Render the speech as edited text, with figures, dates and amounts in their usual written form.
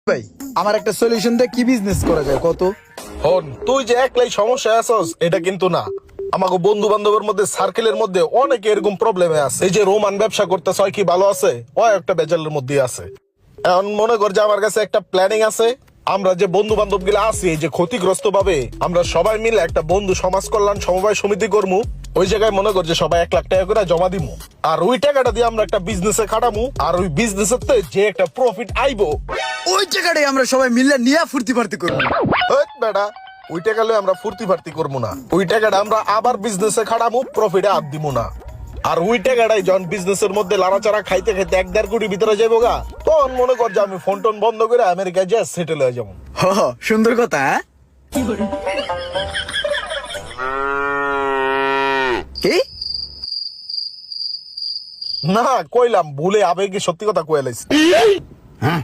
ভাই আমার একটা সলিউশন দিয়ে কি বিজনেস করা যায় কত? হন তুই যে একলাই সমস্যা আছস এটা কিন্তু না। আমাকে বন্ধু বান্ধবের মধ্যে সার্কেলের মধ্যে অনেকে এরকম প্রবলেমে আছে। এই যে রোমান ব্যবসা করতে হয় কি ভালো আছে, ও একটা বেজালের মধ্যে আছে। এখন মনে কর যে আমার কাছে একটা প্ল্যানিং আছে। আমরা যে বন্ধু বান্ধব গুলা আছি এই যে ক্ষতিগ্রস্ত ভাবে আমরা সবাই মিলে একটা বন্ধু সমাজ কল্যাণ সমবায় সমিতি করবো। ওই জায়গায় মনে কর যে সবাই 1 লাখ টাকা করে জমা দিমু, আর ওই টাকাটা দিয়ে আমরা একটা বিজনেসে খাটামু, আর ওই বিজনেসের যে একটা প্রফিট আইবো ওই জায়গাটাই আমরা সবাই মিলে নিয়ে ফুর্তি ফার্তি করবো। বেটা ওই টাকা লয়ে আমরা ফুর্তি ফার্তি করবো না। ওই টাকাটা আমরা আবার বিজনেসে খাটামু, প্রফিটে হাত দিব না। আর ওই টাকাটাই যখন বিজনেসের মধ্যে লাড়াচাড়া খাইতে খাইতে 1-1.5 কোটি ভিতরে যাবো গা, তখন মনে কর যে আমি ফোন টোন বন্ধ করে আমেরিকায় যা সেটেল হয়ে যাবো। সুন্দর কথা। কি না কইলাম ভুলে আবেগে সত্যি কথা কয়ে লাইছি। হ্যাঁ